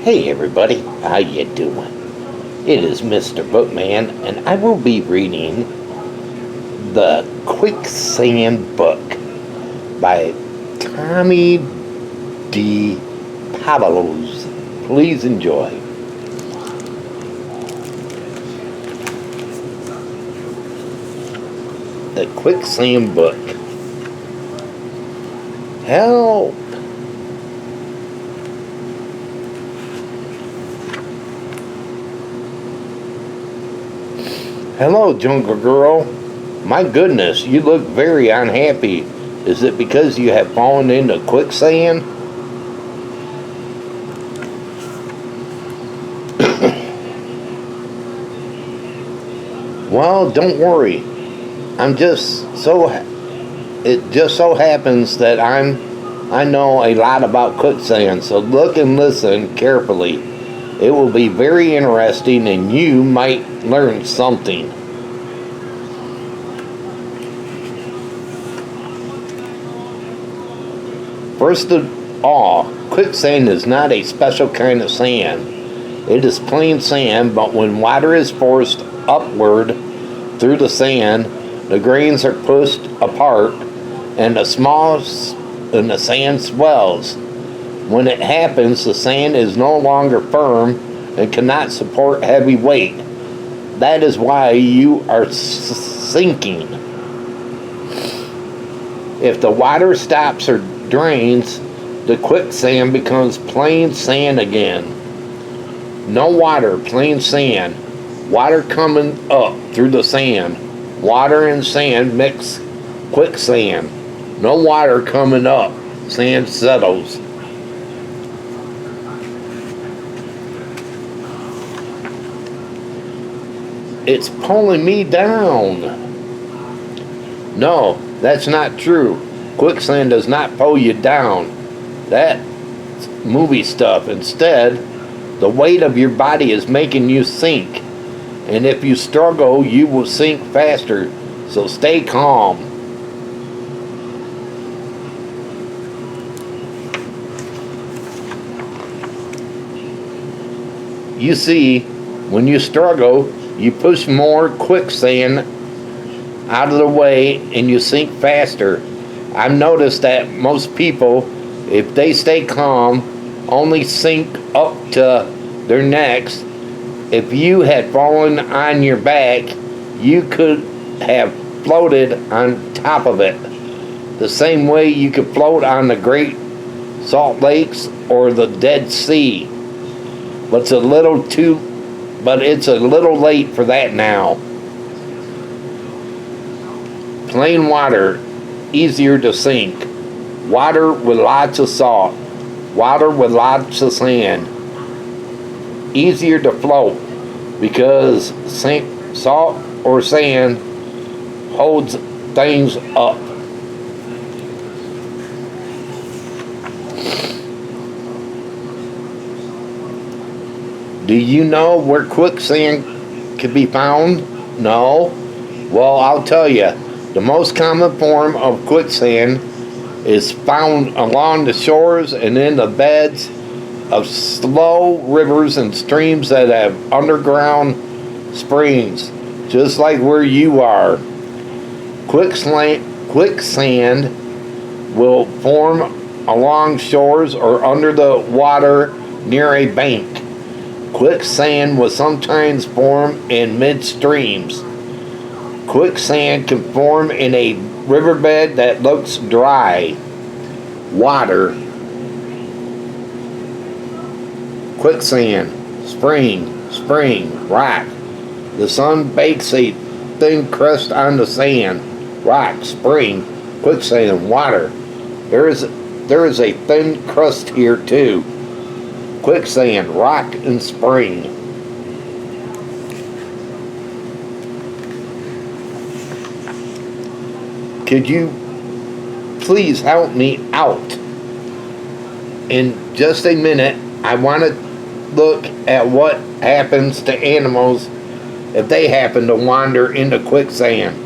Hey everybody, how you doing? It is Mr. Bookman, and I will be reading the Quicksand book by Tomie DePaola. Please enjoy. The Quicksand book. Help! Hello, Jungle Girl. My goodness, you look very unhappy. Is it because you have fallen into quicksand? Well, don't worry. It just so happens that I know a lot about quicksand, so look and listen carefully. It will be very interesting and you might learn something. First of all, quicksand is not a special kind of sand. It is plain sand, but when water is forced upward through the sand, the grains are pushed apart and the sand swells. When it happens, the sand is no longer firm and cannot support heavy weight. That is why you are sinking. If the water stops or drains, the quicksand becomes plain sand again. No water, plain sand. Water coming up through the sand. Water and sand mix quicksand. No water coming up. Sand settles. It's pulling me down. No, that's not true. Quicksand does not pull you down. That's movie stuff. Instead, the weight of your body is making you sink. And if you struggle, you will sink faster. So stay calm. You see, when you struggle, you push more quicksand out of the way and you sink faster. I've noticed that most people, if they stay calm, only sink up to their necks. If you had fallen on your back, you could have floated on top of it. The same way you could float on the Great Salt Lakes or the Dead Sea. But it's a little late for that now. Plain water, easier to sink. Water with lots of salt. Water with lots of sand. Easier to float because salt or sand holds things up. Do you know where quicksand can be found? No? Well, I'll tell you. The most common form of quicksand is found along the shores and in the beds of slow rivers and streams that have underground springs, just like where you are. Quicksand will form along shores or under the water near a bank. Quicksand will sometimes form in midstreams. Quicksand can form in a riverbed that looks dry. Water. Quicksand. Spring. Rock. The sun bakes a thin crust on the sand. Rock. Spring. Quicksand. Water. There is a thin crust here too. Quicksand. Rock and spring. Could you please help me out? In just a minute, I want to look at what happens to animals if they happen to wander into quicksand.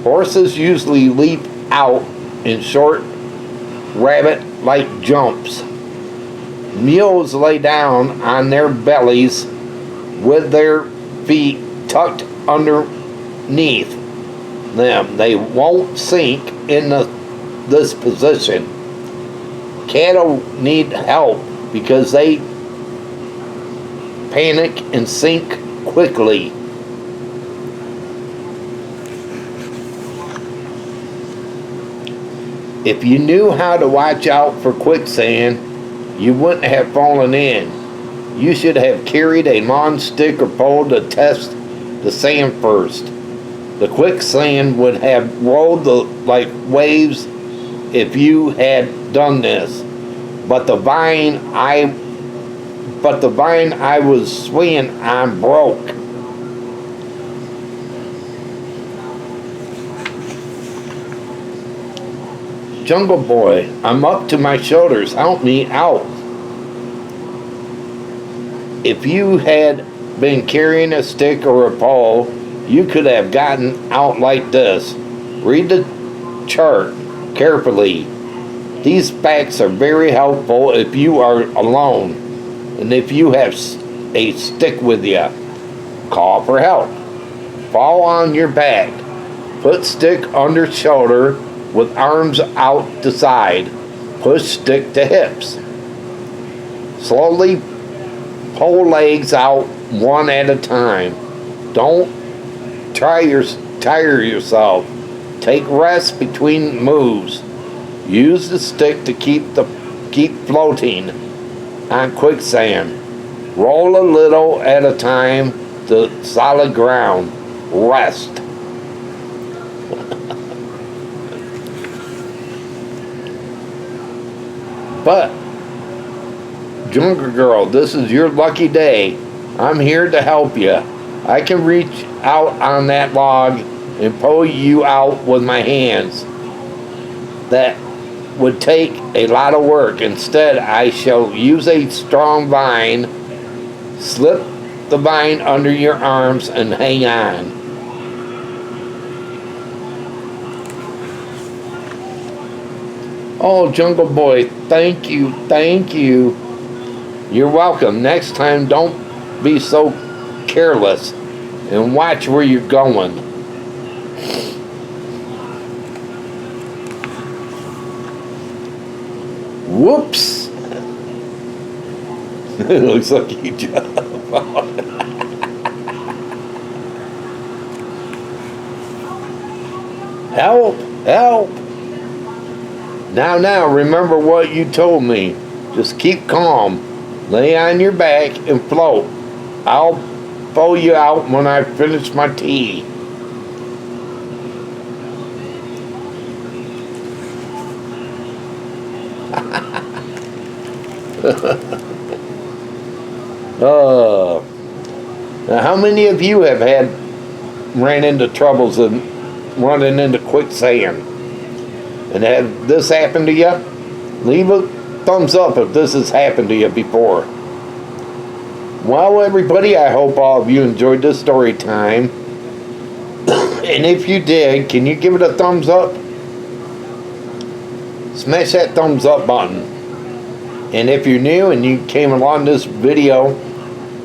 Horses usually leap out in short rabbit-like jumps. Mules lay down on their bellies with their feet tucked underneath them. They won't sink in this position. Cattle need help because they panic and sink quickly. If you knew how to watch out for quicksand, you wouldn't have fallen in. You should have carried a long stick or pole to test the sand first. The quicksand would have rolled like waves if you had done this. But the vine I was swinging on broke. Jungle Boy, I'm up to my shoulders. Help me out. If you had been carrying a stick or a pole, you could have gotten out like this. Read the chart carefully. These facts are very helpful if you are alone and if you have a stick with you. Call for help. Fall on your back. Put stick under shoulder with arms out to side. Push stick to hips. Slowly pull legs out one at a time. Don't tire yourself. Take rest between moves. Use the stick to keep floating on quicksand. Roll a little at a time to solid ground. Rest. But, Jungle Girl, this is your lucky day. I'm here to help you. I can reach out on that log and pull you out with my hands. That would take a lot of work. Instead, I shall use a strong vine. Slip the vine under your arms and hang on. Oh, Jungle Boy, thank you, thank you. You're welcome. Next time, don't be so careless and watch where you're going. Whoops. It looks like you jumped. Help, help. Now, remember what you told me. Just keep calm. Lay on your back and float. I'll pull you out when I finish my tea. Now how many of you have ran into troubles and running into quicksand? And have this happened to you? Leave a thumbs up if this has happened to you before. Well, everybody, I hope all of you enjoyed this story time. And if you did, can you give it a thumbs up? Smash that thumbs up button. And if you're new and you came along this video,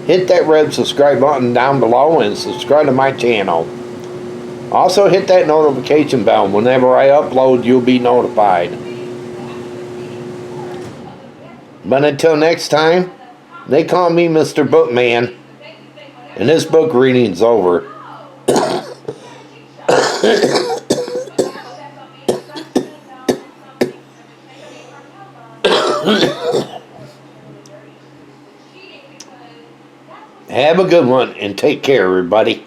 hit that red subscribe button down below and subscribe to my channel. Also hit that notification bell. Whenever I upload, you'll be notified. But until next time, they call me Mr. Bookman, and this book reading's over. Have a good one and take care, everybody.